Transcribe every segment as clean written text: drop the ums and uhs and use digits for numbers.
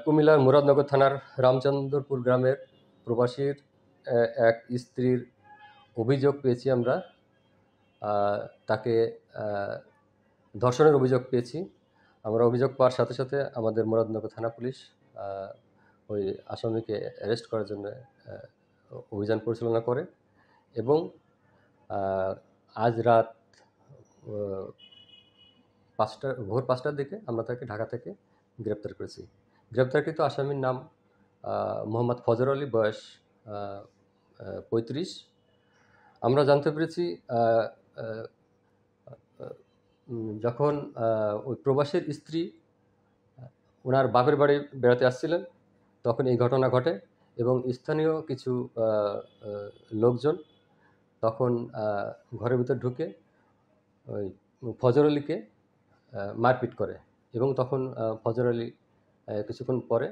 কুমিল্লার মুরাদনগর থানার রামচন্দ্রপুর গ্রামের প্রবাসীর এক স্ত্রীর অভিযোগ পেয়েছি আমরা। তাকে ধর্ষণের অভিযোগ পেয়েছি। আমরা অভিযোগ পাওয়ার সাথে সাথে আমাদের মুরাদনগর থানা পুলিশ ওই আসামিকে অ্যারেস্ট করার জন্য অভিযান পরিচালনা করে এবং আজ রাত ভোর ৫টার দিকে আমরা তাকে ঢাকা থেকে গ্রেপ্তার করেছি। গ্রেপ্তারকৃত আসামির নাম মোহাম্মদ ফজর আলী, বয়স ৩৫। আমরা জানতে পেরেছি যখন ওই প্রবাসীর স্ত্রী ওনার বাপের বাড়ি বেড়াতে আসছিলেন তখন এই ঘটনা ঘটে এবং স্থানীয় কিছু লোকজন তখন ঘরের ভিতর ঢুকে ওই ফজর আলীকে মারপিট করে এবং তখন ফজর আলী কিছুক্ষণ পরে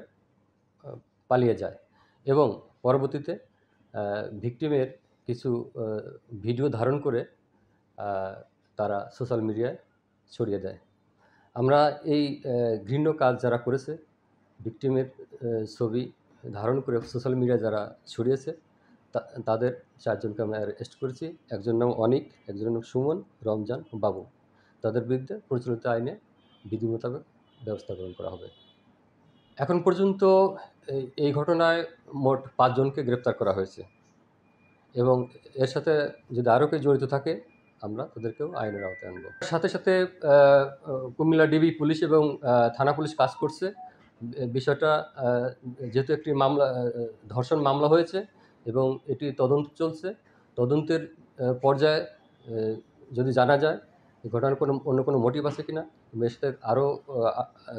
পালিয়ে যায় এবং পরবর্তীতে ভিকটিমের কিছু ভিডিও ধারণ করে তারা সোশ্যাল মিডিয়ায় ছড়িয়ে দেয়। আমরা এই ঘৃণ্য কাজ যারা করেছে, ভিকটিমের ছবি ধারণ করে সোশ্যাল মিডিয়ায় যারা ছড়িয়েছে তাদের 4 জনকে আমরা অ্যারেস্ট করেছি। একজনের নাম অনিক, একজনের নাম সুমন, রমজান, বাবু। তাদের বিরুদ্ধে প্রচলিত আইনে বিধি মোতাবেক ব্যবস্থা গ্রহণ করা হবে। এখন পর্যন্ত এই ঘটনায় মোট 5 জনকে গ্রেপ্তার করা হয়েছে এবং এর সাথে যদি আরও কেউ জড়িত থাকে আমরা তাদেরকেও আইনের আওতায় আনব। সাথে সাথে কুমিল্লা ডিবি পুলিশ এবং থানা পুলিশ কাজ করছে। বিষয়টা যেহেতু একটি মামলা, ধর্ষণ মামলা হয়েছে এবং এটি তদন্ত চলছে। তদন্তের পর্যায়ে যদি জানা যায় এই ঘটনার অন্য কোনো মোটিভ আছে কিনা, এর সাথে আরও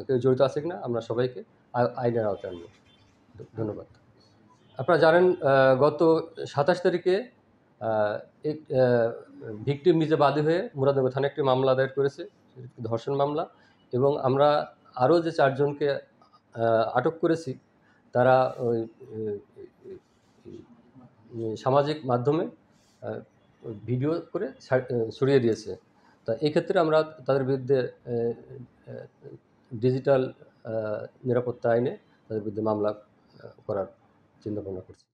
কেউ জড়িত আছে কিনা, আমরা সবাইকে আইনের আওতায় আনব। ধন্যবাদ। আপনারা জানেন গত ২৭ তারিখে এক ভিকটিম নিজে বাদী হয়ে মুরাদনগর থানায় একটি মামলা দায়ের করেছে, ধর্ষণ মামলা, এবং আমরা আরও যে 4 জনকে আটক করেছি তারা ওই সামাজিক মাধ্যমে ভিডিও করে ছড়িয়ে দিয়েছে। তা এক্ষেত্রে আমরা তাদের বিরুদ্ধে ডিজিটাল নিরাপত্তা আইনে তাদের বিরুদ্ধে মামলা করার চিন্তাভাবনা করছি।